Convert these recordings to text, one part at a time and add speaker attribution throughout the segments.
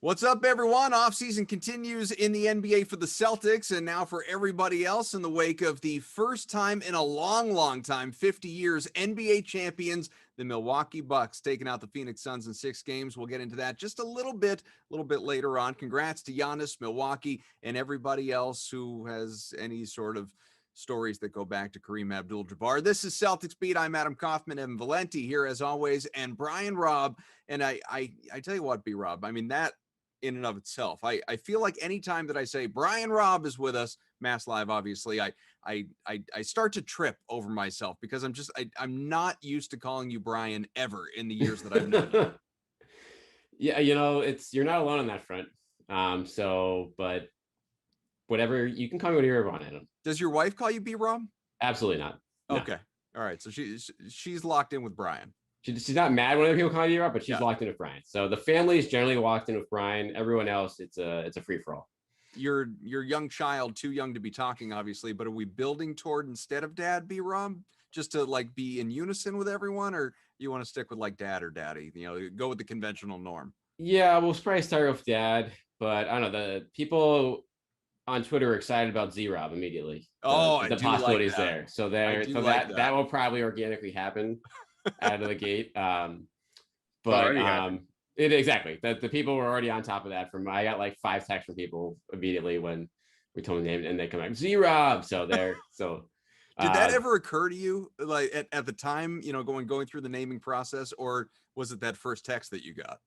Speaker 1: What's up, everyone? Offseason continues in the NBA for the Celtics, and now for everybody else in the wake of the first time in a long time, 50 years, NBA champions, the Milwaukee Bucks, taking out the Phoenix Suns in 6 games. We'll get into that just a little bit later on. Congrats to Giannis, Milwaukee, and everybody else who has any sort of stories that go back to Kareem Abdul-Jabbar. This is Celtics Beat. I'm Adam Kaufman and Valenti here as always, and Brian Robb. And I tell you what, B-Rob, I mean, that in and of itself, I feel like anytime that I say Brian Robb is with us, Mass Live, obviously, I start to trip over myself because I'm not used to calling you Brian ever in the years that I've known you.
Speaker 2: Yeah, you're not alone on that front. But whatever, you can call me whatever you want, Adam.
Speaker 1: Does your wife call you B-Rob?
Speaker 2: Absolutely not.
Speaker 1: No. Okay. All right. So she's locked in with Brian.
Speaker 2: She's not mad when other people call you Rob, but she's locked in with Brian. So the family is generally locked in with Brian. Everyone else, it's a free for all.
Speaker 1: Your young child, too young to be talking, obviously, but are we building toward instead of dad, B-Rob, just to like be in unison with everyone, or you want to stick with like dad or daddy? Go with the conventional norm.
Speaker 2: Yeah, we'll probably start with dad, but I don't know. The people on Twitter are excited about Z-Rob immediately. The possibility is there. So that will probably organically happen out of the gate. Exactly. The people were already on top of that. I got like 5 texts from people immediately when we told them the name, and they come back, Z-Rob. So
Speaker 1: did that ever occur to you, like at the time, going through the naming process, or was it that first text that you got?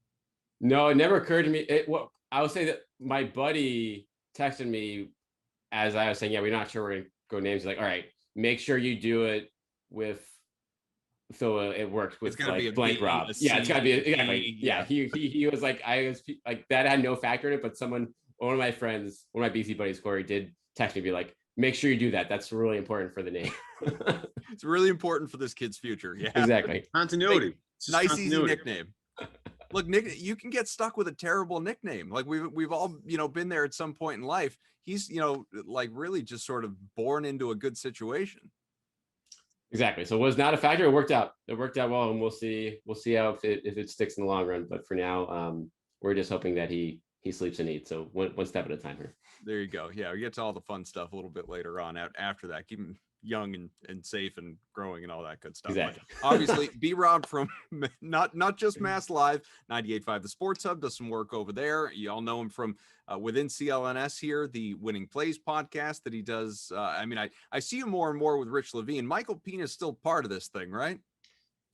Speaker 2: No, it never occurred to me. I would say that my buddy texted me as I was saying, yeah, we're not sure we're gonna go names. He's like, all right, make sure you do it with. So it works with like blank B, Rob. Yeah, it's gotta be exactly. Yeah, he was like, I was like that had no factor in it, but one of my friends, one of my BC buddies, Corey, did text me, be like, make sure you do that. That's really important for the name.
Speaker 1: It's really important for this kid's future. Yeah,
Speaker 2: exactly.
Speaker 3: Continuity.
Speaker 1: Nice, continuity. Easy nickname. Look, Nick, you can get stuck with a terrible nickname. Like we've all, been there at some point in life. He's, like really just sort of born into a good situation.
Speaker 2: Exactly. So it was not a factor. It worked out. It worked out well, and we'll see how if it sticks in the long run. But for now, we're just hoping that he sleeps and eats. So one step at a time here.
Speaker 1: There you go. Yeah, we get to all the fun stuff a little bit later on. After that, keep him young and safe and growing and all that good stuff.
Speaker 2: Exactly.
Speaker 1: But obviously, B-Rob from not just Mass Live, 98.5 The Sports Hub, does some work over there. You all know him from within CLNS here, the Winning Plays podcast that he does. I see you more and more with Rich Levine. Michael Pina is still part of this thing, right?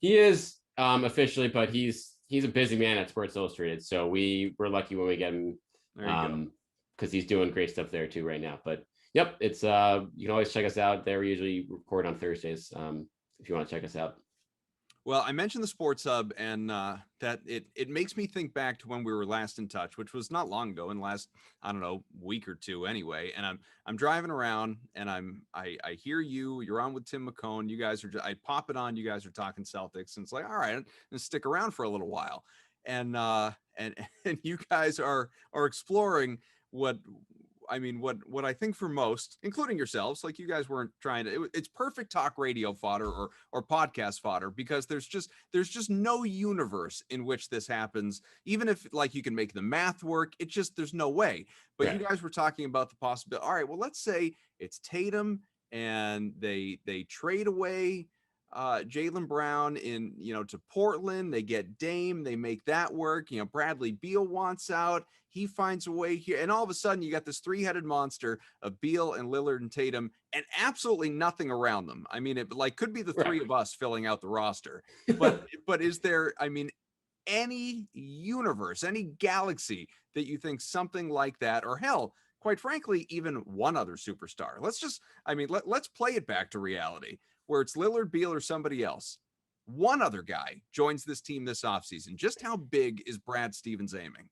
Speaker 2: He is officially, but he's a busy man at Sports Illustrated. So we're lucky when we get him because he's doing great stuff there too right now. But yep, it's you can always check us out there. We usually record on Thursdays if you want to check us out.
Speaker 1: Well, I mentioned the Sports Hub, and that it makes me think back to when we were last in touch, which was not long ago, in the last, I don't know, week or two anyway. And I'm driving around, and I hear you're on with Tim McCone. You guys are I pop it on. You guys are talking Celtics, and it's like, all right, I'm gonna stick around for a little while. And you guys are exploring what I think for most, including yourselves, like you guys weren't trying to, it's perfect talk radio fodder or podcast fodder, because there's just no universe in which this happens. Even if like you can make the math work, there's no way. But right. You guys were talking about the possibility. All right, well, let's say it's Tatum and they trade away Jaylen Brown to Portland. They get Dame, they make that work. Bradley Beal wants out. He finds a way here. And all of a sudden you got this 3-headed monster of Beal and Lillard and Tatum and absolutely nothing around them. I mean, it like could be the three of us filling out the roster, but is there, any universe, any galaxy that you think something like that, or hell, quite frankly, even one other superstar? Let's play it back to reality, where it's Lillard, Beal, or somebody else. One other guy joins this team this offseason. Just how big is Brad Stevens aiming?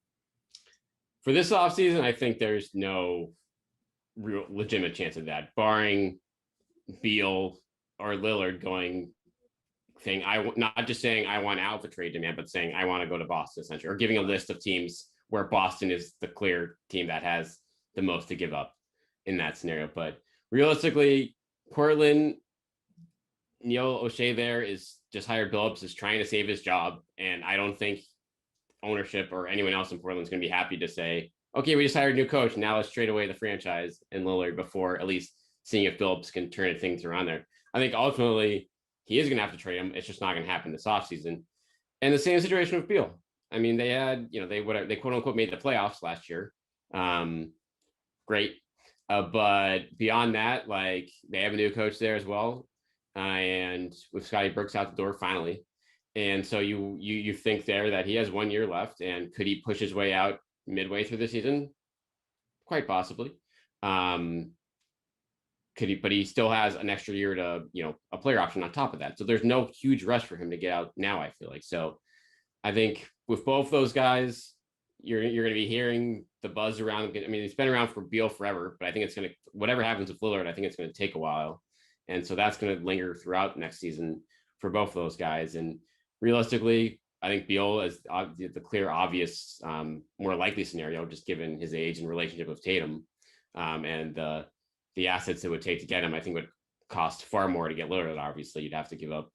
Speaker 2: For this offseason, I think there's no real legitimate chance of that, barring Beal or Lillard not just saying I want out of the trade demand, but saying I want to go to Boston, essentially, or giving a list of teams where Boston is the clear team that has the most to give up in that scenario. But realistically, Portland, Neil O'Shea there is just hired Billups, is trying to save his job, and I don't think ownership or anyone else in Portland is going to be happy to say, okay, we just hired a new coach. Now let's trade away the franchise and Lillard before at least seeing if Phillips can turn things around there. I think ultimately he is going to have to trade him. It's just not going to happen this offseason. And the same situation with Beal. I mean, they had, they quote unquote made the playoffs last year. Great. But beyond that, like they have a new coach there as well. And with Scotty Brooks out the door finally. And so you think there that he has 1 year left, and could he push his way out midway through the season? Quite possibly. Could he? But he still has an extra year to, a player option on top of that. So there's no huge rush for him to get out now, I feel like. So I think with both those guys, you're going to be hearing the buzz around. I mean, it's been around for Beal forever, but I think it's going to, whatever happens with Lillard, I think it's going to take a while. And so that's going to linger throughout next season for both of those guys. And realistically, I think Beal is the clear, obvious, more likely scenario, just given his age and relationship with Tatum, and the assets it would take to get him. I think would cost far more to get Lillard. Obviously, you'd have to give up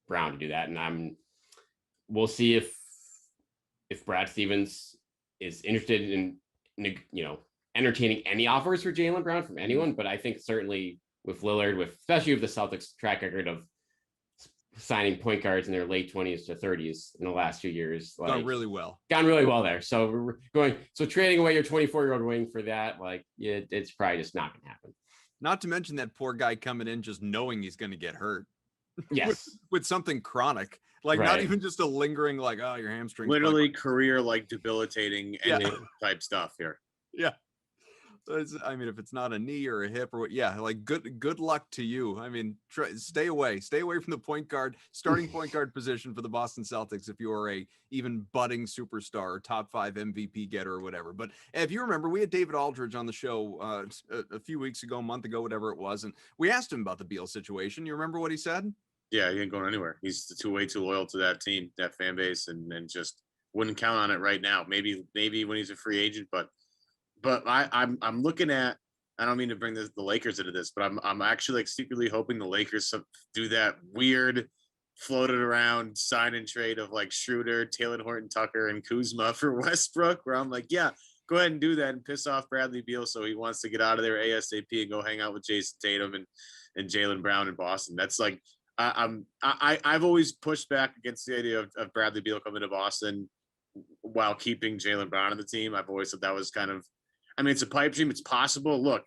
Speaker 2: Brown to do that. And we'll see if Brad Stevens is interested in entertaining any offers for Jaylen Brown from anyone. But I think certainly with Lillard, especially with the Celtics track record of signing point guards in their late 20s to 30s in the last 2 years,
Speaker 1: gone really well
Speaker 2: there. So trading away your 24-year-old wing for that, it's probably just not going to happen.
Speaker 1: Not to mention that poor guy coming in just knowing he's going to get hurt.
Speaker 2: Yes.
Speaker 1: with something chronic, not even just a lingering, your hamstring.
Speaker 3: Literally career, debilitating type stuff here.
Speaker 1: Yeah. I mean, if it's not a knee or a hip or what, good luck to you. I mean, stay away from the starting point guard position for the Boston Celtics if you are a even budding superstar or top 5 MVP getter or whatever. But if you remember, we had David Aldridge on the show a few weeks ago, a month ago, whatever it was, and we asked him about the Beal situation. You remember what he said?
Speaker 3: Yeah, he ain't going anywhere. He's way too loyal to that team, that fan base, and just wouldn't count on it right now. Maybe when he's a free agent, but I'm looking at, I don't mean to bring the Lakers into this, but I'm actually secretly hoping the Lakers do that weird floated around sign and trade of Schroeder, Taylor Horton Tucker, and Kuzma for Westbrook, where I'm yeah, go ahead and do that and piss off Bradley Beal so he wants to get out of there ASAP and go hang out with Jason Tatum and Jaylen Brown in Boston. That's I've always pushed back against the idea of Bradley Beal coming to Boston while keeping Jaylen Brown on the team. I've always thought that was kind of, it's a pipe dream. It's possible. Look,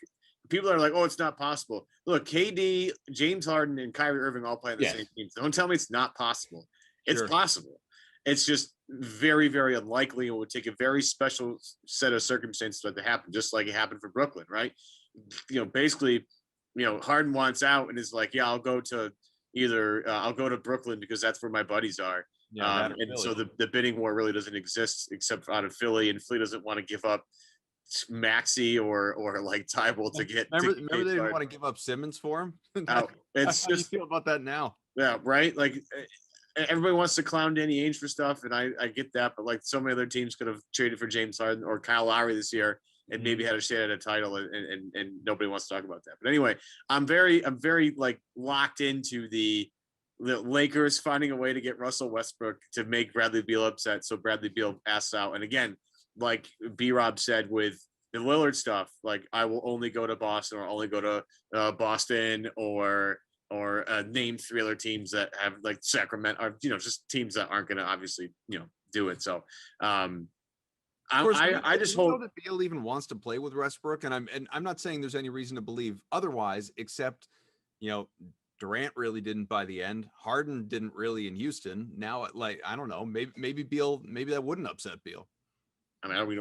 Speaker 3: people are like, oh, it's not possible. Look, KD, James Harden, and Kyrie Irving all play on the same team. So don't tell me it's not possible. It's possible. It's just very, very unlikely. It would take a very special set of circumstances for it to happen, just like it happened for Brooklyn, right? Basically, Harden wants out and is like, yeah, I'll go to Brooklyn because that's where my buddies are. Yeah, and so the bidding war really doesn't exist except out of Philly, and Philly doesn't want to give up Maxey or Tybalt to get.
Speaker 1: Remember they didn't want to give up Simmons for him.
Speaker 3: It's
Speaker 1: how do you feel about that now?
Speaker 3: Yeah, right. Everybody wants to clown Danny Ainge for stuff, and I get that, but so many other teams could have traded for James Harden or Kyle Lowry this year and maybe had a shot at a title, and nobody wants to talk about that. But anyway, I'm very locked into the Lakers finding a way to get Russell Westbrook to make Bradley Beal upset, so Bradley Beal asks out. And again, like B Rob said with the Lillard stuff, I will only go to Boston or only go to Boston or name 3 other teams that have Sacramento, or just teams that aren't going to obviously do it. So I just hope
Speaker 1: that Beal even wants to play with Westbrook, and I'm not saying there's any reason to believe otherwise, except Durant really didn't by the end. Harden didn't really in Houston. Now, I don't know, maybe Beal, maybe that wouldn't upset Beal.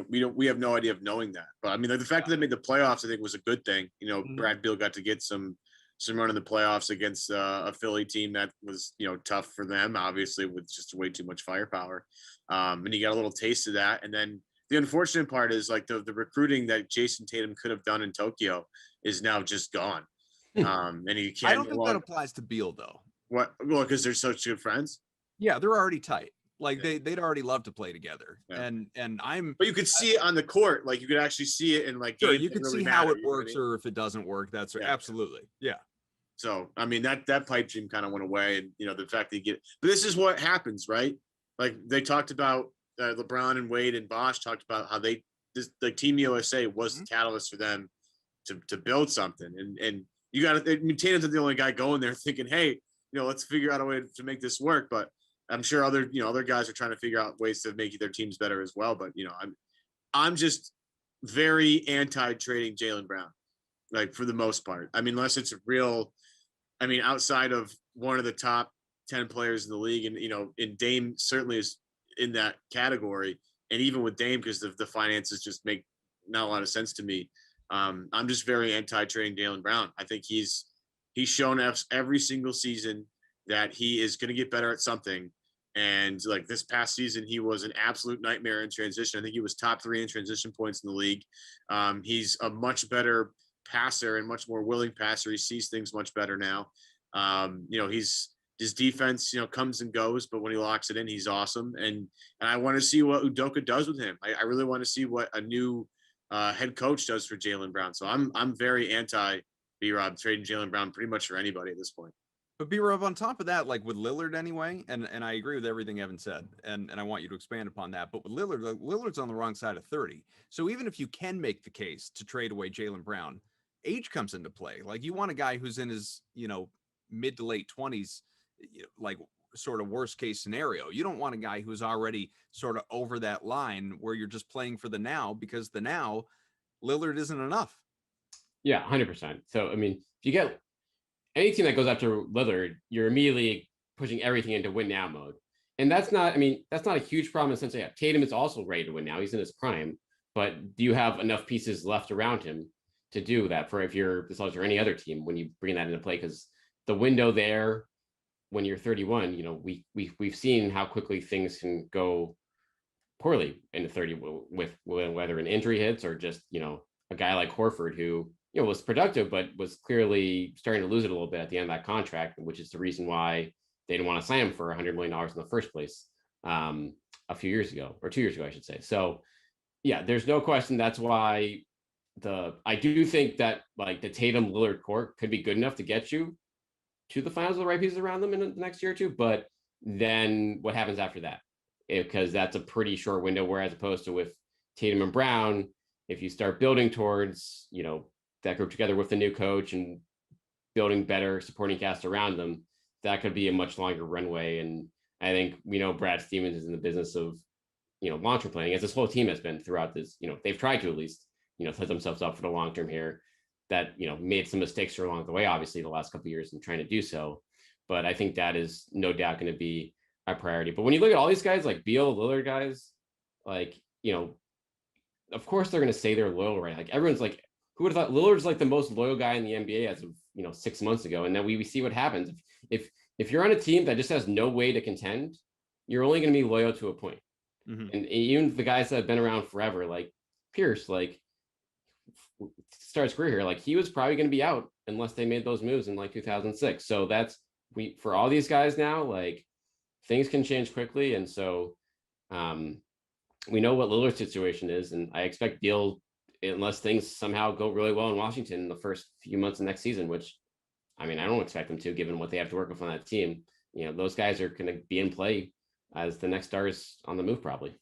Speaker 3: We have no idea of knowing that, but the fact that they made the playoffs, I think, was a good thing. Brad Beal got to get some run in the playoffs against a Philly team that was tough for them, obviously, with just way too much firepower, and he got a little taste of that. And then the unfortunate part is the recruiting that Jason Tatum could have done in Tokyo is now just gone. And he can't.
Speaker 1: I don't think that applies to Beal though.
Speaker 3: What? Well, because they're such good friends.
Speaker 1: Yeah, they're already tight. They'd already love to play together. Yeah. And
Speaker 3: but you could see it on the court. You could actually see it in
Speaker 1: sure, you could see how it works or if it doesn't work. That's right. Absolutely. Yeah.
Speaker 3: So that pipe dream kind of went away, and the fact that but this is what happens, right? They talked about LeBron and Wade and Bosch talked about how the Team USA was the catalyst for them to build something. And you got to, Tatum's the only guy going there thinking, hey, let's figure out a way to make this work. But I'm sure other guys are trying to figure out ways to make their teams better as well. But, I'm just very anti-trading Jaylen Brown, like for the most part. I mean, unless it's outside of one of the top 10 players in the league, and Dame certainly is in that category. And even with Dame, because the finances just make not a lot of sense to me. I'm just very anti-trading Jaylen Brown. I think he's shown us every single season that he is going to get better at something. And like this past season, he was an absolute nightmare in transition. I think he was top 3 in transition points in the league. He's a much better passer and much more willing passer. He sees things much better now. His defense, comes and goes, but when he locks it in, he's awesome. And I want to see what Udoka does with him. I really want to see what a new head coach does for Jaylen Brown. So I'm very anti B-Rob trading Jaylen Brown pretty much for anybody at this point.
Speaker 1: But B-Rob, on top of that, like with Lillard anyway, and I agree with everything Evan said, and I want you to expand upon that. But with Lillard, Lillard's on the wrong side of 30. So even if you can make the case to trade away Jaylen Brown, age comes into play. Like you want a guy who's in his, mid to late 20s, like sort of worst case scenario. You don't want a guy who's already sort of over that line where you're just playing for the now, because the now Lillard isn't enough.
Speaker 2: Yeah, 100%. So, I mean, if you get any team that goes after Lillard, you're immediately pushing everything into win now mode. And that's not a huge problem in the sense that Tatum is also ready to win now. He's in his prime, but do you have enough pieces left around him to do that for if you're the Celtics or any other team when you bring that into play? Because the window there, when you're 31, we've seen how quickly things can go poorly in the 30 with whether an injury hits or just, a guy like Horford who, was productive, but was clearly starting to lose it a little bit at the end of that contract, which is the reason why they didn't want to sign him for $100 million in the first place a few years ago, or 2 years ago, I should say. So yeah, there's no question. That's why I do think that like the Tatum Lillard court could be good enough to get you to the finals with the right pieces around them in the next year or two. But then what happens after that? Because that's a pretty short window, whereas opposed to with Tatum and Brown, if you start building towards, that group together with the new coach and building better supporting cast around them, that could be a much longer runway. And I think Brad Stevens is in the business of, long-term planning, as this whole team has been throughout this. They've tried to at least, set themselves up for the long term here. That made some mistakes along the way, obviously, the last couple of years in trying to do so. But I think that is no doubt going to be a priority. But when you look at all these guys, like Beal, Lillard guys, like, of course they're going to say they're loyal, right? Like everyone's like, who would have thought Lillard's like the most loyal guy in the NBA as of 6 months ago, and then we see what happens if you're on a team that just has no way to contend, you're only going to be loyal to a point. Mm-hmm. And even the guys that have been around forever, like Pierce, like start his career here, like he was probably going to be out unless they made those moves in like 2006. So that's for all these guys now, like things can change quickly, and so we know what Lillard's situation is, and I expect Beal, unless things somehow go really well in Washington in the first few months of next season, which, I mean, I don't expect them to, given what they have to work with on that team. Those guys are going to be in play as the next stars on the move, probably.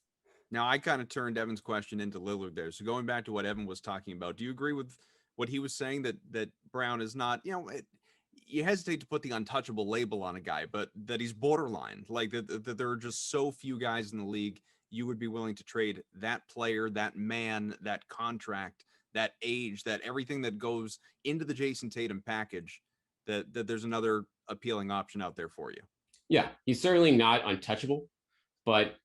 Speaker 1: Now, I kind of turned Evan's question into Lillard there. So going back to what Evan was talking about, do you agree with what he was saying, that Brown is not, you hesitate to put the untouchable label on a guy, but that he's borderline, like that there are just so few guys in the league you would be willing to trade that player, that man, that contract, that age, that everything that goes into the Jason Tatum package, that there's another appealing option out there for you?
Speaker 2: Yeah, he's certainly not untouchable, but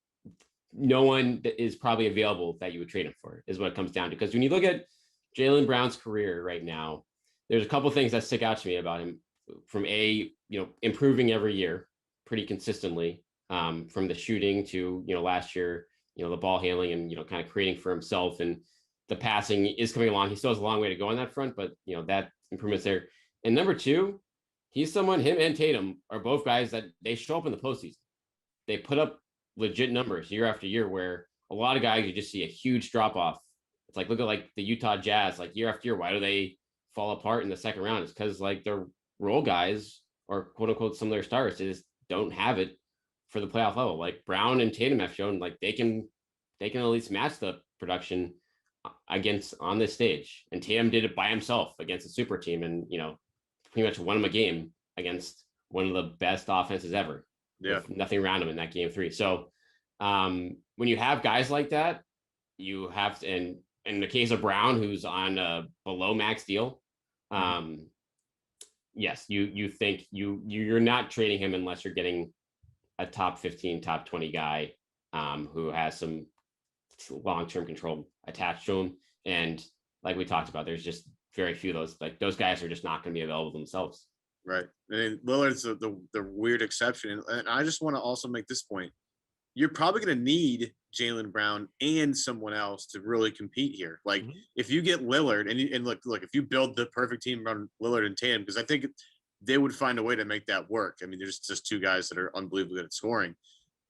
Speaker 2: no one that is probably available that you would trade him for is what it comes down to. Because when you look at Jaylen Brown's career right now, there's a couple of things that stick out to me about him. From improving every year pretty consistently, from the shooting to, last year, the ball handling and, kind of creating for himself, and the passing is coming along. He still has a long way to go on that front, but, that improvement's there. And number two, he's someone, him and Tatum are both guys that they show up in the postseason. They put up legit numbers year after year, where a lot of guys, you just see a huge drop off. It's like, look at like the Utah Jazz, like year after year, why do they fall apart in the second round? It's because like their role guys, or quote unquote some of their stars, just don't have it for the playoff level. Like Brown and Tatum have shown like they can at least match the production against on this stage. And Tatum did it by himself against a super team, and pretty much won him a game against one of the best offenses ever.
Speaker 3: Yeah.
Speaker 2: With nothing around him in that game 3. So when you have guys like that, you have to, and in the case of Brown, who's on a below max deal, yes, you think you're not trading him unless you're getting a top 15, top 20 guy who has some long-term control attached to him. And like we talked about, there's just very few of those. Like those guys are just not going to be available themselves.
Speaker 3: Right. And Lillard's the weird exception. And I just want to also make this point. You're probably going to need Jaylen Brown and someone else to really compete here. Like if you get Lillard and look, if you build the perfect team around Lillard and Tatum, because I think they would find a way to make that work. I mean, there's just two guys that are unbelievably good at scoring.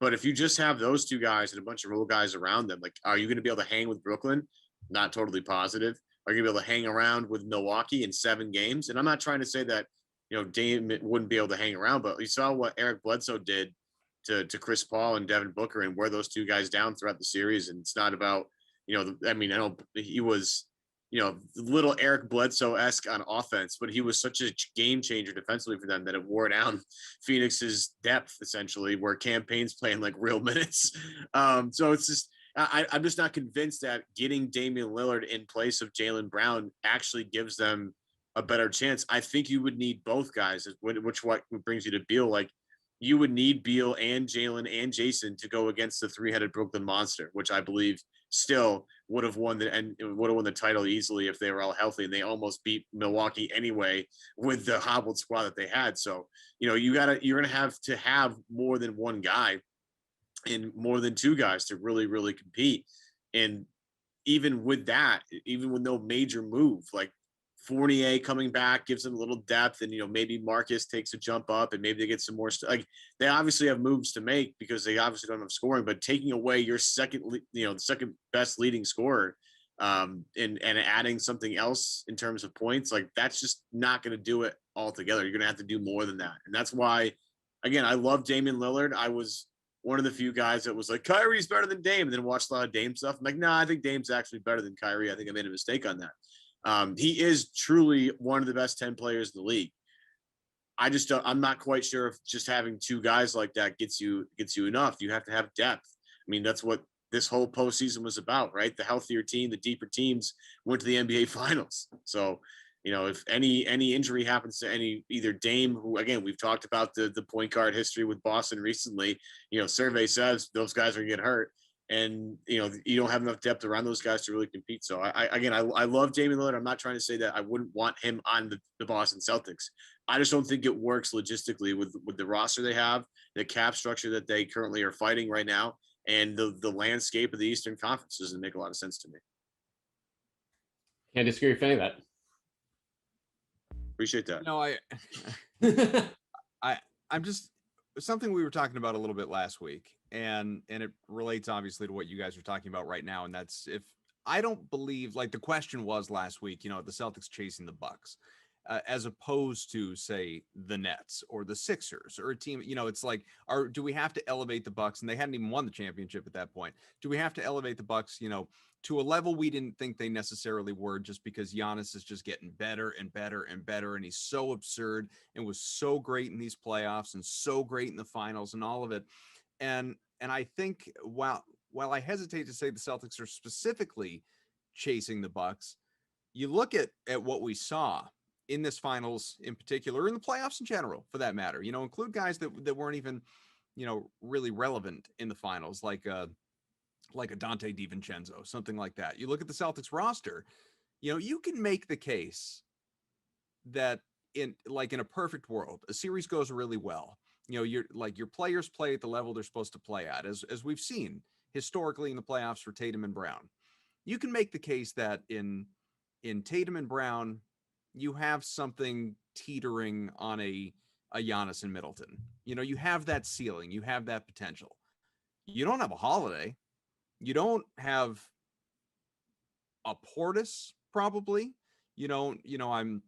Speaker 3: But if you just have those two guys and a bunch of role guys around them, like, are you going to be able to hang with Brooklyn? Not totally positive. Are you going to be able to hang around with Milwaukee in 7 games? And I'm not trying to say that, Dame wouldn't be able to hang around, but you saw what Eric Bledsoe did to Chris Paul and Devin Booker and wear those two guys down throughout the series. And it's not about, I know he was, little Eric Bledsoe-esque on offense, but he was such a game changer defensively for them that it wore down Phoenix's depth, essentially, where campaign's playing like real minutes. So it's just, I'm just not convinced that getting Damian Lillard in place of Jaylen Brown actually gives them a better chance. I think you would need both guys, which brings you to Beal. Like, you would need Beal and Jaylen and Jason to go against the 3-headed Brooklyn Monster, which I believe still would have won the title easily if they were all healthy, and they almost beat Milwaukee anyway with the hobbled squad that they had. So, you're going to have more than one guy and more than two guys to really, really compete. And even with that, even with no major move, like Fournier coming back gives them a little depth, and maybe Marcus takes a jump up, and maybe they get some more like they obviously have moves to make because they obviously don't have scoring. But taking away your second best leading scorer, and adding something else in terms of points, like that's just not going to do it altogether. You're going to have to do more than that, and that's why, again, I love Damian Lillard. I was one of the few guys that was like, Kyrie's better than Dame, and then watched a lot of Dame stuff. I'm like, nah, I think Dame's actually better than Kyrie. I think I made a mistake on that. He is truly one of the best 10 players in the league. I'm not quite sure if just having two guys like that gets you enough. You have to have depth. I mean, that's what this whole postseason was about, right? The healthier team, the deeper teams went to the NBA finals. So, if any injury happens to either Dame, who, again, we've talked about the point guard history with Boston recently, survey says those guys are going to get hurt. And, you don't have enough depth around those guys to really compete. So, I love Damian Lillard. I'm not trying to say that I wouldn't want him on the Boston Celtics. I just don't think it works logistically with the roster they have, the cap structure that they currently are fighting right now, and the landscape of the Eastern Conference doesn't make a lot of sense to me.
Speaker 2: Can't disagree with any of that.
Speaker 3: Appreciate that.
Speaker 1: No, I'm just something we were talking about a little bit last week, and it relates obviously to what you guys are talking about right now. And that's, if I don't believe, like the question was last week, the Celtics chasing the Bucks, as opposed to, say, the Nets or the Sixers or a team, it's like, do we have to elevate the Bucks? And they hadn't even won the championship at that point. Do we have to elevate the Bucks, to a level we didn't think they necessarily were, just because Giannis is just getting better and better and better. And he's so absurd and was so great in these playoffs and so great in the finals and all of it. And I think while I hesitate to say the Celtics are specifically chasing the Bucks, you look at what we saw in this finals in particular, in the playoffs in general, for that matter, include guys that weren't even, really relevant in the finals, like a Dante DiVincenzo, something like that. You look at the Celtics roster, you can make the case that in a perfect world, a series goes really well. Your players play at the level they're supposed to play at, as we've seen historically in the playoffs for Tatum and Brown. You can make the case that in Tatum and Brown, you have something teetering on a Giannis and Middleton. You have that ceiling, you have that potential. You don't have a Holiday. You don't have a Portis, probably. I'm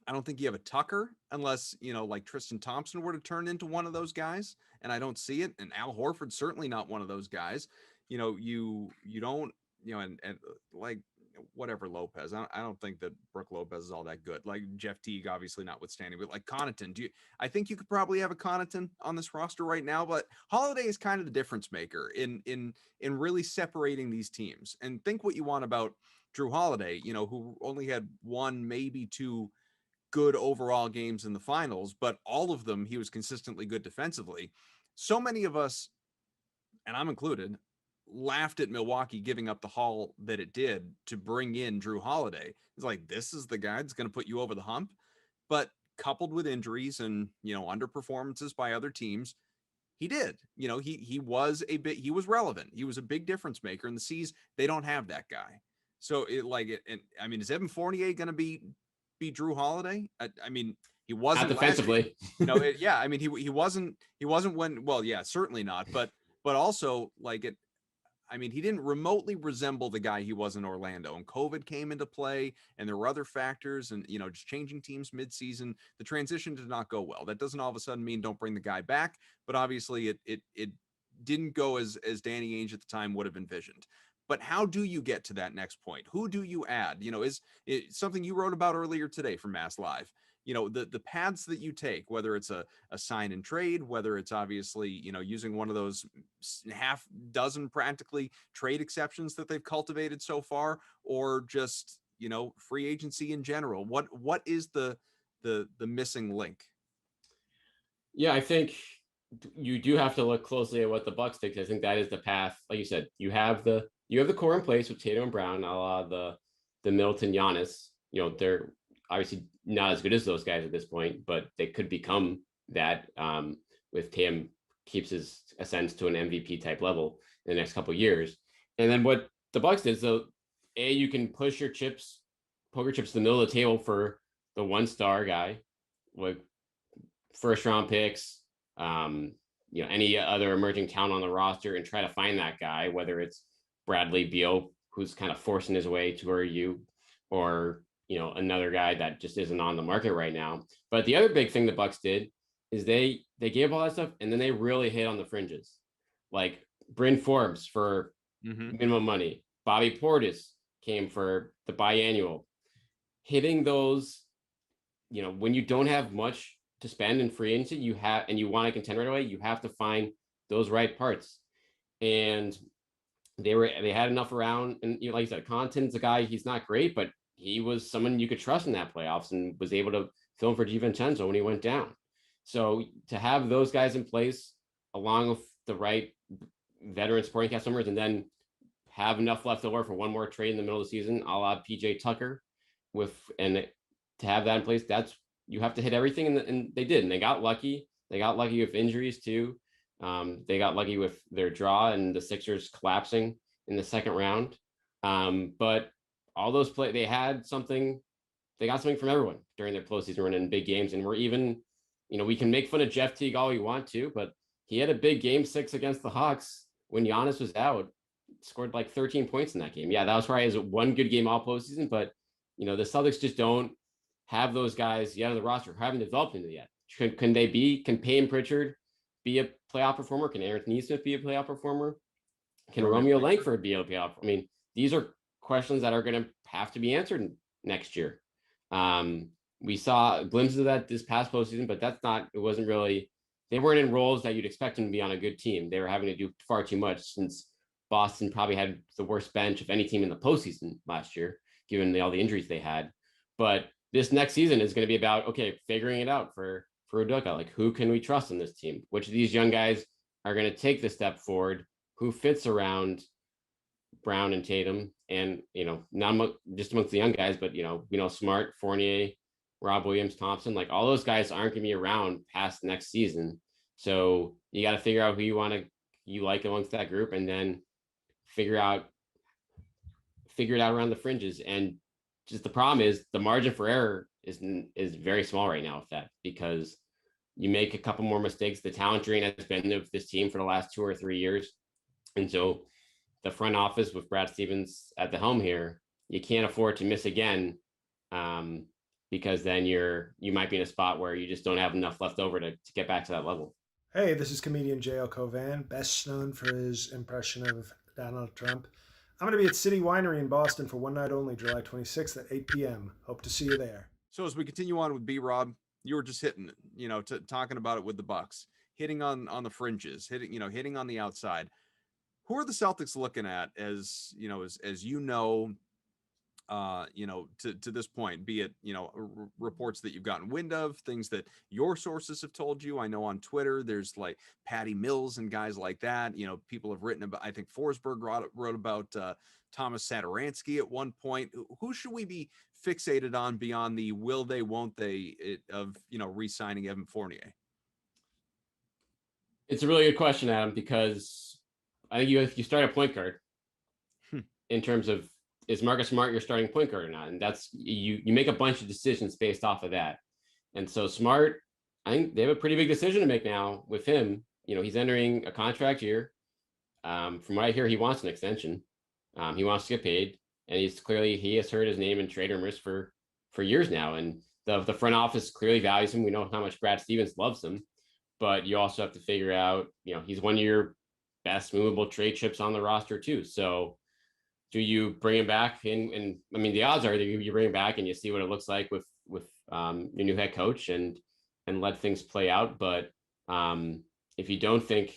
Speaker 1: I don't think you have a Tucker unless, like Tristan Thompson were to turn into one of those guys. And I don't see it. And Al Horford's certainly not one of those guys. You don't, and like whatever Lopez. I don't think that Brooke Lopez is all that good. Like Jeff Teague, obviously notwithstanding, but like Connaughton, I think you could probably have a Connaughton on this roster right now, but Holiday is kind of the difference maker in really separating these teams. And think what you want about Drew Holiday, who only had one, maybe two good overall games in the finals, but all of them he was consistently good defensively. So many of us, and I'm included, laughed at Milwaukee giving up the haul that it did to bring in Drew Holiday. It's like, this is the guy that's going to put you over the hump. But coupled with injuries and, underperformances by other teams, he did. He was relevant. He was a big difference maker. In the C's, they don't have that guy. So and I mean, is Evan Fournier going to be Drew Holiday? I mean, he wasn't
Speaker 2: not defensively.
Speaker 1: Yeah. I mean, he wasn't when. Well, yeah, certainly not. But also like it. I mean, he didn't remotely resemble the guy he was in Orlando, and COVID came into play, and there were other factors, and just changing teams midseason. The transition did not go well. That doesn't all of a sudden mean don't bring the guy back, but obviously it didn't go as Danny Ainge at the time would have envisioned. But how do you get to that next point? Who do you add? Is it something you wrote about earlier today from Mass Live? The paths that you take, whether it's a sign and trade, whether it's obviously, using one of those half dozen practically trade exceptions that they've cultivated so far, or just, free agency in general. What is the missing link?
Speaker 2: Yeah, I think you do have to look closely at what the Bucks did. I think that is the path. Like you said, you have the core in place with Tatum and Brown, a la the Middleton Giannis. They're obviously not as good as those guys at this point, but they could become that with Tatum keeps his ascends to an MVP type level in the next couple of years. And then what the Bucks did, so you can push your poker chips to the middle of the table for the 1-star guy, like first round picks, any other emerging talent on the roster, and try to find that guy, whether it's Bradley Beal, who's kind of forcing his way to where you, or another guy that just isn't on the market right now. But the other big thing the Bucks did is they gave all that stuff, and then they really hit on the fringes, like Bryn Forbes for minimum money. Bobby Portis came for the biannual. Hitting those, when you don't have much to spend in free agency, and you want to contend right away, you have to find those right parts. And they had enough around, and like you said, Connaughton's a guy, he's not great, but he was someone you could trust in that playoffs and was able to fill in for DiVincenzo when he went down. So to have those guys in place, along with the right veteran supporting cast members, and then have enough left over for one more trade in the middle of the season, a la PJ Tucker, to have that in place, you have to hit everything, and they did, and they got lucky. They got lucky with injuries too. They got lucky with their draw and the Sixers collapsing in the second round. But all those they got something from everyone during their postseason run in big games. And we're even, we can make fun of Jeff Teague all we want to, but he had a big game 6 against the Hawks when Giannis was out, scored like 13 points in that game. Yeah, that was probably his one good game all postseason, but the Celtics just don't have those guys yet on the roster, haven't developed into yet. Can Payne Pritchard be a playoff performer? Can Aaron Nesmith be a playoff performer? Can Romeo Langford be a playoff? I mean, these are questions that are going to have to be answered next year. We saw glimpses of that this past postseason, but it wasn't really, they weren't in roles that you'd expect them to be on a good team. They were having to do far too much, since Boston probably had the worst bench of any team in the postseason last year, given all the injuries they had. But this next season is going to be about, figuring it out for Udoka. Like, who can we trust in this team? Which of these young guys are going to take the step forward? Who fits around Brown and Tatum? And, not just amongst the young guys, but, Smart, Fournier, Rob Williams, Thompson, like all those guys aren't going to be around past next season. So you got to figure out who you like amongst that group, and then figure it out around the fringes. And just the problem is the margin for error is very small right now with that, because you make a couple more mistakes. The talent drain has been of this team for the last 2 or 3 years. And so the front office with Brad Stevens at the helm here, you can't afford to miss again. because then you might be in a spot where you just don't have enough left over to get back to that level.
Speaker 4: Hey, this is comedian J.L. Covan, best known for his impression of Donald Trump. I'm going to be at City Winery in Boston for one night only, July 26th at 8 p.m. Hope to see you there.
Speaker 1: So as we continue on with B Rob, you were just hitting, talking about it with the Bucks, hitting on the fringes, hitting on the outside. Who are the Celtics looking at as to this point, be it, reports that you've gotten wind of, things that your sources have told you. I know on Twitter, there's like Patty Mills and guys like that. People have written about, I think Forsberg wrote about Thomas Satoransky at one point. Who should we be fixated on beyond the will they, won't they of, re-signing Evan Fournier?
Speaker 2: It's a really good question, Adam, because I think you start a point guard in terms of, is Marcus Smart your starting point guard or not? And that's you make a bunch of decisions based off of that. And so Smart, I think they have a pretty big decision to make now with him. He's entering a contract year. From what I hear, he wants an extension. He wants to get paid, and he has heard his name in trade rumors for years now. And the front office clearly values him. We know how much Brad Stevens loves him, but you also have to figure out, he's one of your best movable trade chips on the roster too. So do you bring him back in? And I mean, the odds are that you bring him back and you see what it looks like with your new head coach and let things play out. But if you don't think,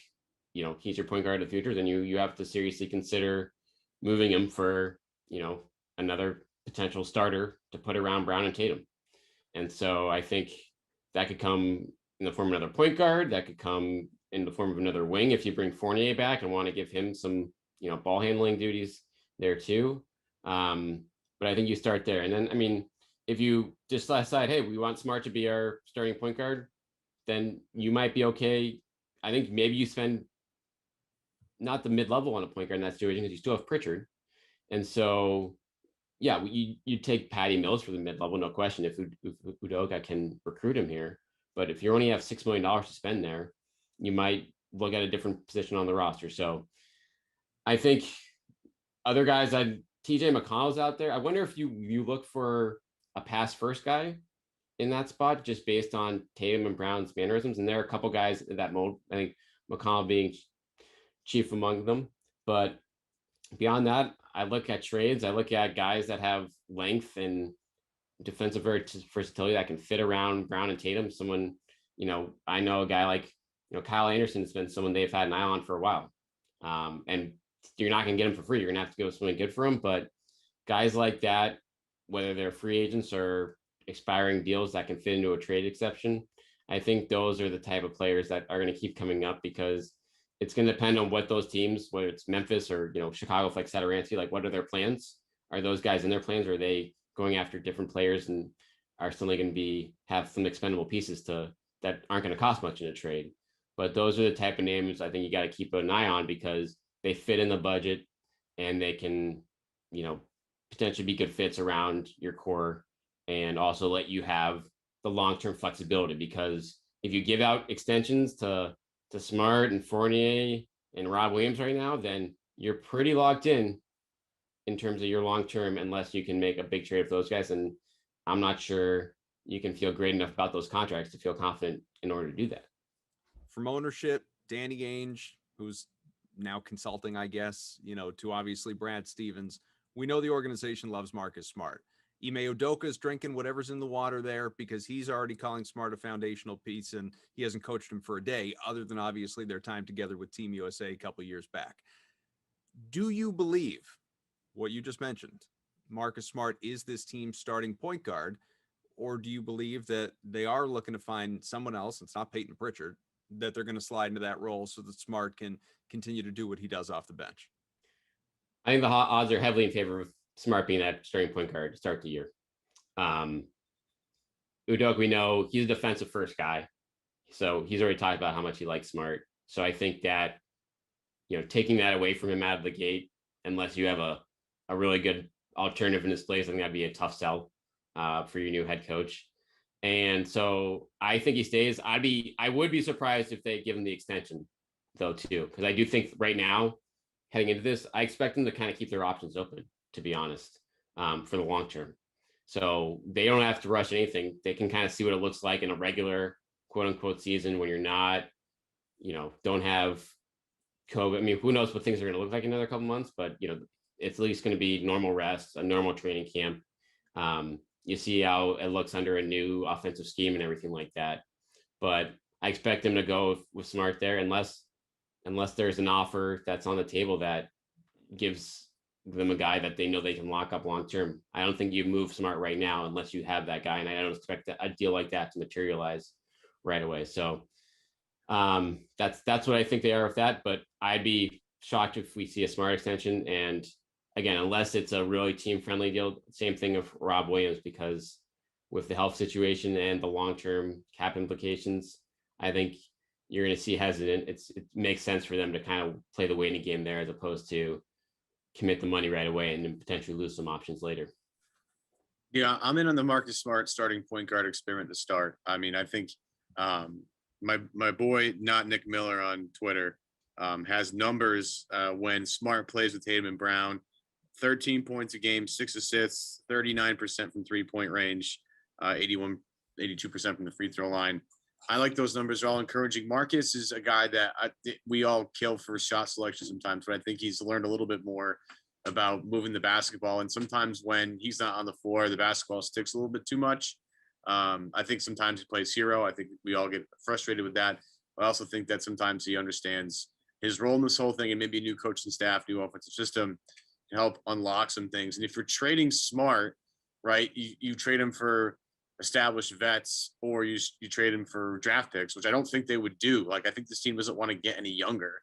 Speaker 2: he's your point guard of the future, then you have to seriously consider moving him for, another potential starter to put around Brown and Tatum. And so I think that could come in the form of another point guard. That could come in the form of another wing if you bring Fournier back and want to give him some, ball handling duties there too. But I think you start there. And then, I mean, if you just decide, hey, we want Smart to be our starting point guard, then you might be okay. I think maybe you spend not the mid-level on a point guard in that situation because you still have Pritchard. And so, yeah, you take Patty Mills for the mid-level, no question, if Udoka can recruit him here. But if you only have $6 million to spend there, you might look at a different position on the roster. So I think other guys, TJ McConnell's out there. I wonder if you look for a pass first guy in that spot just based on Tatum and Brown's mannerisms. And there are a couple guys in that mold. I think McConnell being chief among them. But beyond that, I look at trades. I look at guys that have length and defensive versatility that can fit around Brown and Tatum. Someone, I know a guy like, Kyle Anderson has been someone they've had an eye on for a while. And you're not going to get him for free. You're going to have to go with something good for him. But guys like that, whether they're free agents or expiring deals that can fit into a trade exception, I think those are the type of players that are going to keep coming up because it's going to depend on what those teams, whether it's Memphis or, Chicago, like Satoransky, like what are their plans? Are those guys in their plans? Or are they going after different players and are suddenly going to have some expendable pieces that aren't going to cost much in a trade? But those are the type of names I think you got to keep an eye on because they fit in the budget and they can, potentially be good fits around your core and also let you have the long-term flexibility. Because if you give out extensions to Smart and Fournier and Rob Williams right now, then you're pretty locked in terms of your long-term, unless you can make a big trade for those guys. And I'm not sure you can feel great enough about those contracts to feel confident in order to do that.
Speaker 1: From ownership, Danny Ainge, who's now consulting, I guess, to obviously Brad Stevens. We know the organization loves Marcus Smart. Ime Udoka is drinking whatever's in the water there because he's already calling Smart a foundational piece and he hasn't coached him for a day other than obviously their time together with Team USA a couple years back. Do you believe what you just mentioned? Marcus Smart is this team's starting point guard, or do you believe that they are looking to find someone else, it's not Peyton Pritchard, that they're going to slide into that role so that Smart can continue to do what he does off the bench?
Speaker 2: I think the odds are heavily in favor of Smart being that starting point guard to start the year. Udoka, we know he's a defensive first guy. So he's already talked about how much he likes Smart. So I think that, taking that away from him out of the gate, unless you have a really good alternative in his place, I think that'd be a tough sell for your new head coach. And so I think he stays. I would be surprised if they give him the extension though, too, because I do think right now, heading into this, I expect them to kind of keep their options open, to be honest, for the long term. So they don't have to rush anything. They can kind of see what it looks like in a regular quote unquote season when you're not, don't have COVID. I mean, who knows what things are going to look like in another couple months, but it's at least going to be normal rest, a normal training camp. You see how it looks under a new offensive scheme and everything like that. But I expect them to go with Smart there, unless there's an offer that's on the table that gives them a guy that they know they can lock up long term. I don't think you move Smart right now unless you have that guy, and I don't expect a deal like that to materialize right away. So that's what I think they are with that. But I'd be shocked if we see a Smart extension. And again, unless it's a really team friendly deal, same thing of Rob Williams, because with the health situation and the long term cap implications, I think you're going to see hesitant. It makes sense for them to kind of play the waiting game there as opposed to commit the money right away and then potentially lose some options later.
Speaker 3: Yeah, I'm in on the Marcus Smart starting point guard experiment to start. I mean, I think my boy, not Nick Miller on Twitter, has numbers when Smart plays with Tatum and Brown: 13 points a game, 6 assists, 39% from 3-point range, 82% from the free throw line. I like those numbers. They're all encouraging. Marcus is a guy that we all kill for shot selection sometimes, but I think he's learned a little bit more about moving the basketball. And sometimes when he's not on the floor, the basketball sticks a little bit too much. I think sometimes he plays hero. I think we all get frustrated with that. I also think that sometimes he understands his role in this whole thing, and maybe a new coaching staff, new offensive system can help unlock some things. And if you're trading Smart, right, you trade him for established vets, or you trade him for draft picks, which I don't think they would do. Like, I think this team doesn't want to get any younger.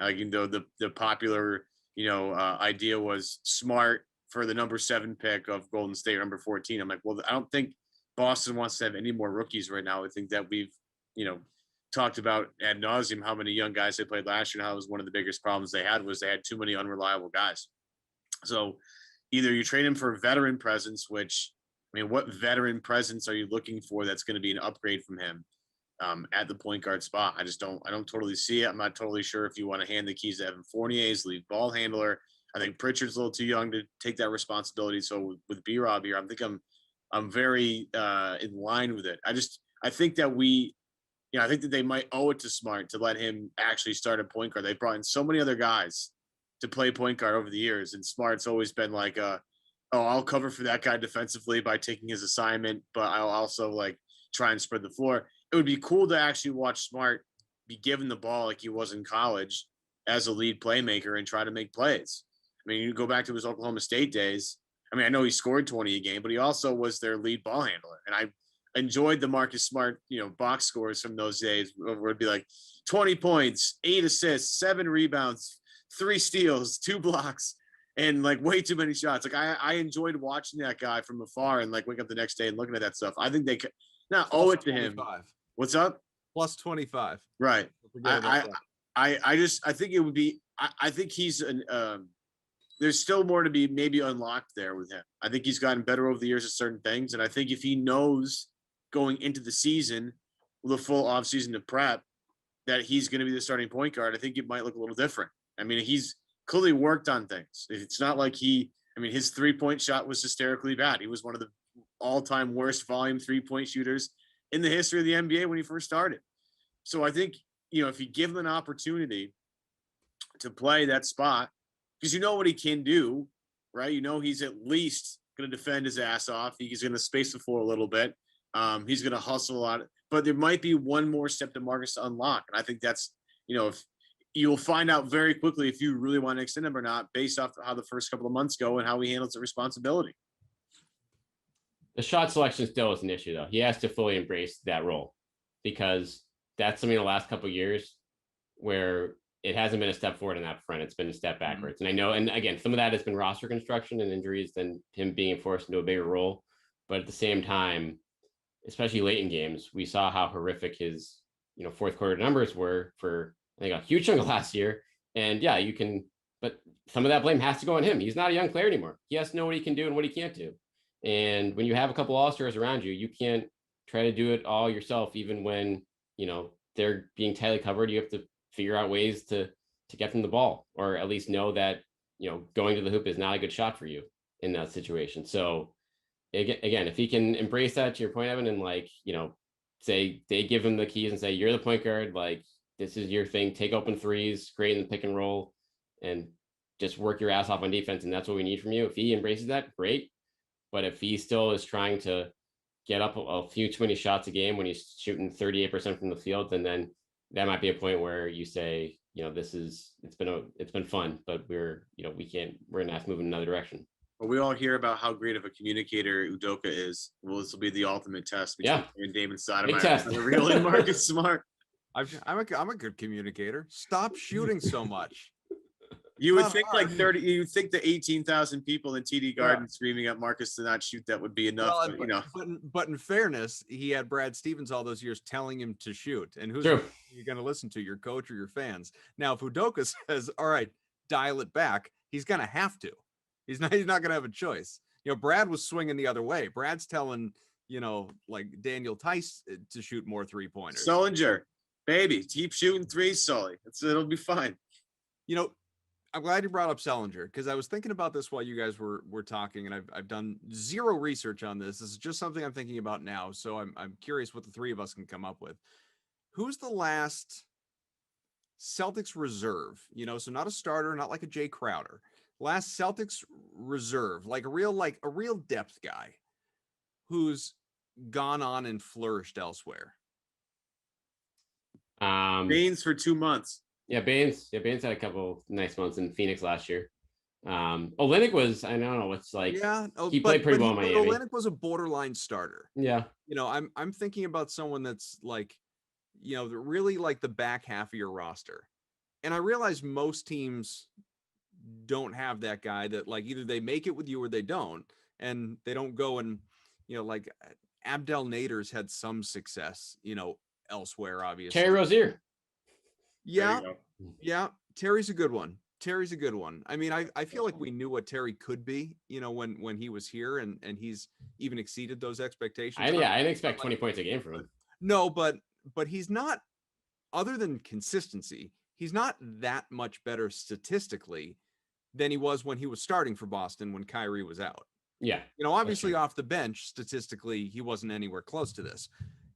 Speaker 3: Even though the popular idea was Smart for the number 7 pick of Golden State, number 14. I'm like, well, I don't think Boston wants to have any more rookies right now. I think that we've talked about ad nauseum how many young guys they played last year, and how it was one of the biggest problems they had too many unreliable guys. So either you trade him for veteran presence, which, I mean, what veteran presence are you looking for that's going to be an upgrade from him at the point guard spot? I don't totally see it. I'm not totally sure if you want to hand the keys to Evan Fournier's lead ball handler. I think Pritchard's a little too young to take that responsibility. So with B Rob here, I'm very in line with it. I think that I think that they might owe it to Smart to let him actually start a point guard. They brought in so many other guys to play point guard over the years, and Smart's always been like I'll cover for that guy defensively by taking his assignment, but I'll also try and spread the floor. It would be cool to actually watch Smart be given the ball like he was in college as a lead playmaker and try to make plays. I mean, you go back to his Oklahoma State days. I mean, I know he scored 20 a game, but he also was their lead ball handler. And I enjoyed the Marcus Smart, box scores from those days, where it'd be like 20 points, 8 assists, 7 rebounds, 3 steals, 2 blocks, and way too many shots. I enjoyed watching that guy from afar and wake up the next day and looking at that stuff. I think they could not owe it to him. What's up?
Speaker 1: Plus 25.
Speaker 3: Right. I think it would be, I think he's there's still more to be maybe unlocked there with him. I think he's gotten better over the years at certain things. And I think if he knows going into the season with a full offseason to prep that he's going to be the starting point guard, I think it might look a little different. I mean, he's clearly worked on things. It's not like his 3-point shot was hysterically bad. He was one of the all-time worst volume 3-point shooters in the history of the NBA when he first started. So I think, if you give him an opportunity to play that spot, because you know what he can do, right? He's at least going to defend his ass off. He's going to space the floor a little bit. He's going to hustle a lot, but there might be one more step to Marcus to unlock. And I think that's, if you'll find out very quickly if you really want to extend him or not, based off how the first couple of months go and how he handles the responsibility.
Speaker 2: The shot selection still is an issue, though. He has to fully embrace that role, because that's something the last couple of years where it hasn't been a step forward in that front. It's been a step backwards. And I know, and again, some of that has been roster construction and injuries than him being forced into a bigger role. But at the same time, especially late in games, we saw how horrific his, fourth quarter numbers were for, I think, a huge chunk of last year. And yeah, but some of that blame has to go on him. He's not a young player anymore. He has to know what he can do and what he can't do. And when you have a couple all-stars around you, you can't try to do it all yourself, even when, they're being tightly covered. You have to figure out ways to get them the ball, or at least know that, going to the hoop is not a good shot for you in that situation. So again, if he can embrace that, to your point, Evan, and like, say they give him the keys and say, you're the point guard, like this is your thing, take open threes, create in the pick and roll, and just work your ass off on defense. And that's what we need from you. If he embraces that, great. But if he still is trying to get up a few too many shots a game when he's shooting 38% from the field, then that might be a point where you say, it's been fun, but we're gonna have to move in another direction.
Speaker 3: Well, we all hear about how great of a communicator Udoka is. Well, this will be the ultimate test between him and Damon Stoudemire.
Speaker 2: The
Speaker 3: real and Marcus Smart.
Speaker 1: I'm a good communicator. Stop shooting so much.
Speaker 3: You would think you would think the 18,000 people in TD Garden screaming at Marcus to not shoot, that would be enough.
Speaker 1: Well, but in fairness, he had Brad Stevens all those years telling him to shoot. And who's
Speaker 2: True.
Speaker 1: you going to listen to, your coach or your fans? Now, if Udoka says, all right, dial it back, he's going to have to. He's not going to have a choice. Brad was swinging the other way. Brad's telling, like Daniel Tice to shoot more 3-pointers.
Speaker 3: Sullinger, baby, keep shooting threes, Sully. It'll be fine.
Speaker 1: I'm glad you brought up Sullinger, because I was thinking about this while you guys were talking, and I've done zero research on this. This is just something I'm thinking about now. So I'm curious what the three of us can come up with. Who's the last Celtics reserve? So not a starter, not like a Jay Crowder. Last Celtics reserve, like a real depth guy who's gone on and flourished elsewhere.
Speaker 3: Baines for 2 months.
Speaker 2: Yeah, Baines had a couple nice months in Phoenix last year. Olynyk was, I don't know, it's like, he played pretty well in Miami.
Speaker 1: Olynyk was a borderline starter.
Speaker 2: Yeah.
Speaker 1: I'm thinking about someone that's like, really like the back half of your roster. And I realize most teams don't have that guy that, like, either they make it with you or they don't. And they don't go and, like Abdel Nader's had some success, elsewhere, obviously.
Speaker 2: Terry Rozier.
Speaker 1: Yeah. Terry's a good one. I mean, I feel like we knew what Terry could be, when he was here, and he's even exceeded those expectations.
Speaker 2: I didn't expect 20 points a game from him.
Speaker 1: No, but he's not, other than consistency, he's not that much better statistically than he was when he was starting for Boston when Kyrie was out.
Speaker 2: Yeah.
Speaker 1: Obviously off the bench, statistically, he wasn't anywhere close to this.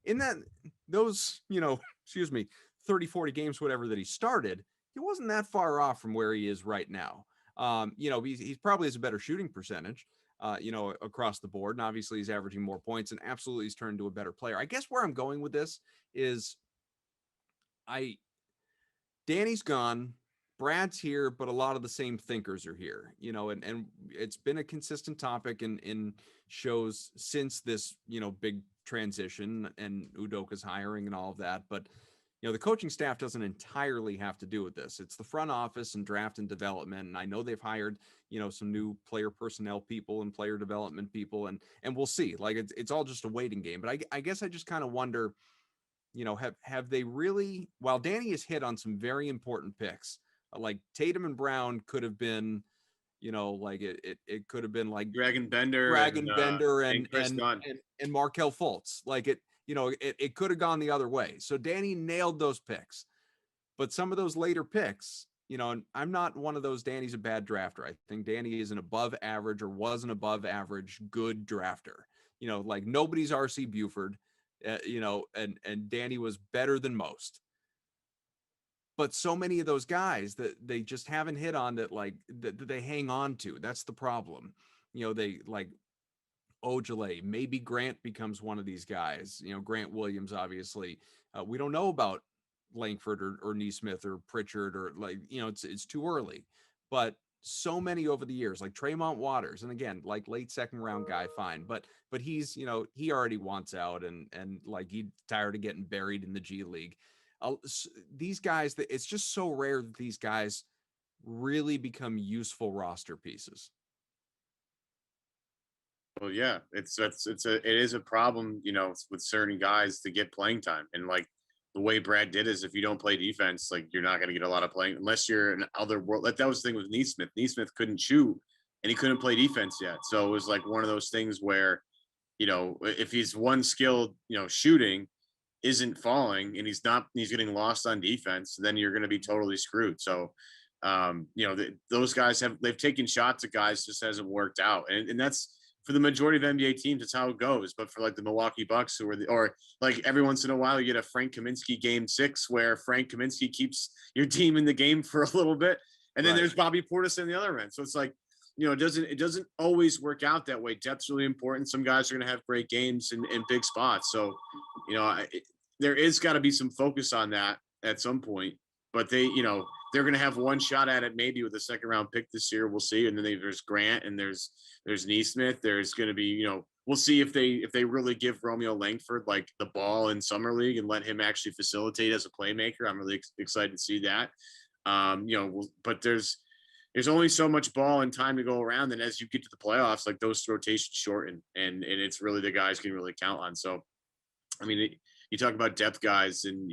Speaker 1: In those 30, 40 games, whatever, that he started, he wasn't that far off from where he is right now. He probably has a better shooting percentage, across the board. And obviously he's averaging more points, and absolutely he's turned into a better player. I guess where I'm going with this is Danny's gone, Brad's here, but a lot of the same thinkers are here, and it's been a consistent topic in shows since this, big transition and Udoka's hiring and all of that. But the coaching staff doesn't entirely have to do with this. It's the front office and draft and development. And I know they've hired, some new player personnel people and player development people, and we'll see. Like, it's all just a waiting game. But I guess I just kind of wonder, have they really, while Danny has hit on some very important picks, like Tatum and Brown could have been, like it could have been like
Speaker 3: Dragon Bender
Speaker 1: and Markelle Fultz. Like it could have gone the other way. So Danny nailed those picks, but some of those later picks, and I'm not one of those, Danny's a bad drafter. I think Danny is an above average, or was an above average good drafter. Like nobody's RC Buford, and Danny was better than most. But so many of those guys that they just haven't hit on, that like that they hang on to. That's the problem. They like Ojale, maybe Grant becomes one of these guys, Grant Williams, obviously. We don't know about Langford or Neesmith or Pritchard, or like, it's too early. But so many over the years, like Tremont Waters, and again, like late second round guy, fine. But he's, he already wants out, and like he's tired of getting buried in the G League. These guys, that it's just so rare that these guys really become useful roster pieces.
Speaker 3: Well, yeah, it is a problem, with certain guys to get playing time. And like the way Brad did is, if you don't play defense, like you're not going to get a lot of playing unless you're an other world. Like that was the thing with Neesmith. Neesmith couldn't shoot, and he couldn't play defense yet. So it was like one of those things where, if he's one skilled, shooting isn't falling, and he's getting lost on defense, then you're going to be totally screwed. So, those guys they've taken shots at guys, just hasn't worked out. And that's for the majority of NBA teams, it's how it goes. But for like the Milwaukee Bucks, or like every once in a while, you get a Frank Kaminsky game 6 where Frank Kaminsky keeps your team in the game for a little bit, and then there's Bobby Portis on the other end. So it's like, it doesn't always work out that way. Depth's really important. Some guys are going to have great games in big spots. So, there is got to be some focus on that at some point. But they're going to have one shot at it, maybe with a second round pick this year. We'll see. And then there's Grant and there's Neesmith. There's going to be, we'll see if they really give Romeo Langford like the ball in summer league and let him actually facilitate as a playmaker. I'm really excited to see that. But there's only so much ball and time to go around. And as you get to the playoffs, like those rotations shorten, and it's really the guys can really count on. So, I mean, you talk about depth guys, and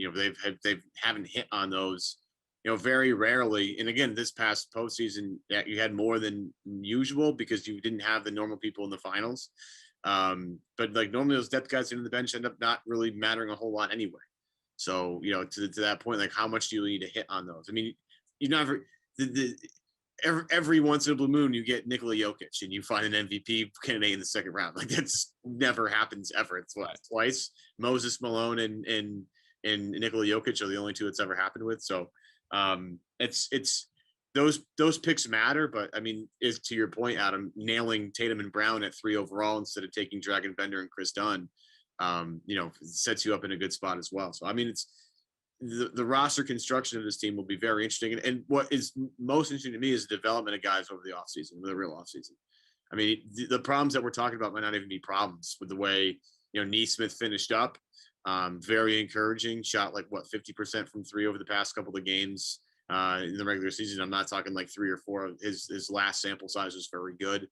Speaker 3: they haven't hit on those, very rarely. And again, this past postseason, you had more than usual because you didn't have the normal people in the finals. But like normally those depth guys in the bench end up not really mattering a whole lot anyway. So to that point, like how much do you need to hit on those? I mean, you never every once in a blue moon you get Nikola Jokic and you find an MVP candidate in the second round. Like that's never happens ever. It's twice. Moses Malone and Nikola Jokic are the only two it's ever happened with. So it's those picks matter, but I mean, is to your point, Adam, nailing Tatum and Brown at 3 overall instead of taking Dragon Bender and Chris Dunn, sets you up in a good spot as well. So I mean, it's the roster construction of this team will be very interesting. And what is most interesting to me is the development of guys over the offseason, the real offseason. I mean, the problems that we're talking about might not even be problems with the way, Neesmith finished up. Very encouraging. Shot like 50% from 3 over the past couple of games in the regular season. I'm not talking like 3 or 4. His last sample size was very good.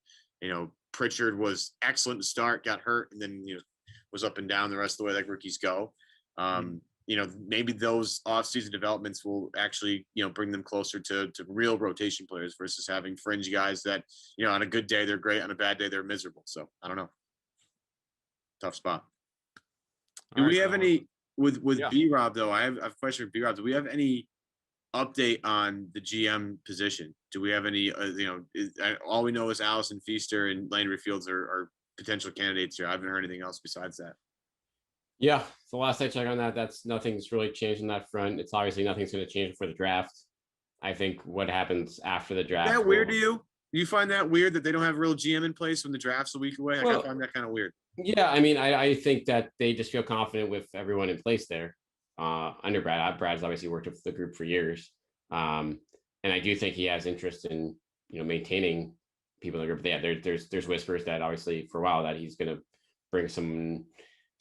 Speaker 3: Pritchard was excellent to start, got hurt, and then was up and down the rest of the way like rookies go. Maybe those off-season developments will actually, bring them closer to real rotation players versus having fringe guys that, on a good day they're great, on a bad day they're miserable. So I don't know. Tough spot. Do we have any with B Rob though? I have a question for B Rob. Do we have any update on the GM position? Do we have any? All we know is Allison Feaster and Landry Fields are potential candidates here. I haven't heard anything else besides that.
Speaker 2: Yeah, the last I checked on that, nothing's really changed on that front. It's obviously nothing's going to change for the draft. I think what happens after the draft.
Speaker 3: Is that weird to you? Do you find that weird that they don't have a real GM in place when the draft's a week away? I find that kind of weird.
Speaker 2: Yeah, I mean, I think that they just feel confident with everyone in place there. Under Brad. Brad's obviously worked with the group for years. And I do think he has interest in, maintaining people in the group. But yeah, there's whispers that obviously for a while that he's going to bring some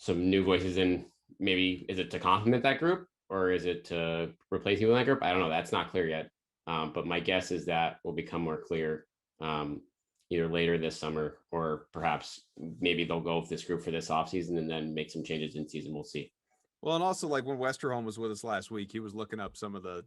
Speaker 2: new voices in. Maybe is it to complement that group or is it to replace people in that group? I don't know. That's not clear yet. But my guess is that will become more clear either later this summer or perhaps maybe they'll go with this group for this offseason and then make some changes in season. We'll see.
Speaker 1: Well, and also like when Westerholm was with us last week, he was looking up some of the,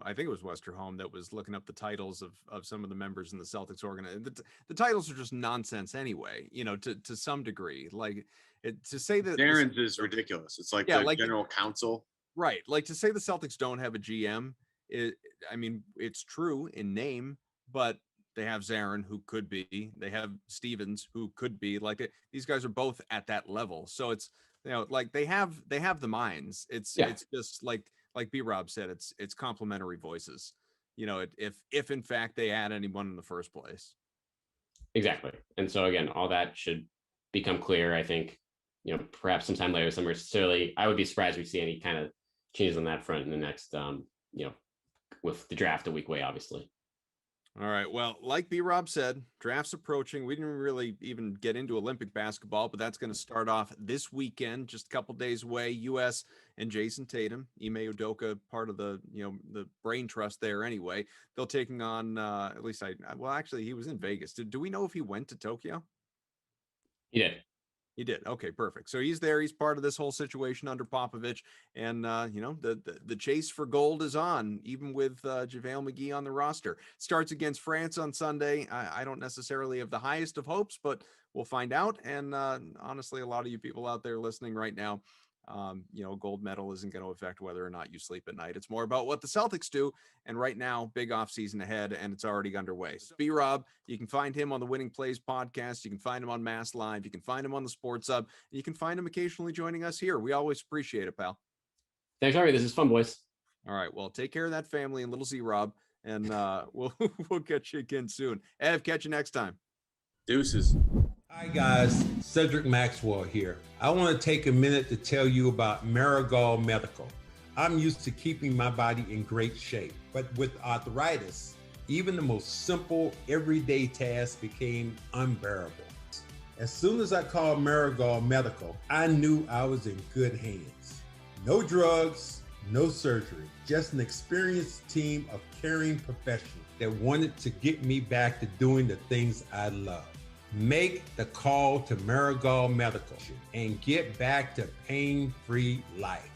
Speaker 1: I think it was Westerholm that was looking up the titles of some of the members in the Celtics organization. The titles are just nonsense anyway, to some degree. Like to say that
Speaker 3: Darren's is ridiculous. It's like the general counsel.
Speaker 1: Right. Like to say the Celtics don't have a GM, it's true in name, but they have Zarin, who could be. They have Stevens, who could be. Like these guys are both at that level. So it's, like they have the minds. It's just like B Rob said, it's complementary voices. If in fact they add anyone in the first place.
Speaker 2: Exactly. And so again, all that should become clear. I think, perhaps sometime later summer. Necessarily, I would be surprised if we see any kind of changes on that front in the next, with the draft a week away, obviously.
Speaker 1: All right. Well, like B Rob said, draft's approaching. We didn't really even get into Olympic basketball, but that's going to start off this weekend, just a couple days away. US and Jason Tatum, Ime Udoka, part of the, the brain trust there anyway. They'll taking on, at least actually he was in Vegas. Do we know if he went to Tokyo?
Speaker 2: He did.
Speaker 1: He did. Okay, perfect. So he's there. He's part of this whole situation under Popovich. And, the chase for gold is on, even with JaVale McGee on the roster. Starts against France on Sunday. I don't necessarily have the highest of hopes, but we'll find out. And honestly, a lot of you people out there listening right now, Gold medal isn't going to affect whether or not you sleep at night. It's more about what the Celtics do. And right now, big offseason ahead, and it's already underway. So B Rob, you can find him on the Winning Plays podcast. You can find him on Mass Live. You can find him on the Sports Hub. And you can find him occasionally joining us here. We always appreciate it, pal.
Speaker 2: Thanks for having me. This is fun, boys.
Speaker 1: All right. Well, take care of that family and little Z Rob. And we'll catch you again soon. Ev, catch you next time.
Speaker 3: Deuces.
Speaker 5: Hi guys, Cedric Maxwell here. I want to take a minute to tell you about Marigold Medical. I'm used to keeping my body in great shape, but with arthritis, even the most simple everyday tasks became unbearable. As soon as I called Marigold Medical, I knew I was in good hands. No drugs, no surgery, just an experienced team of caring professionals that wanted to get me back to doing the things I love. Make the call to Marigold Medical and get back to pain-free life.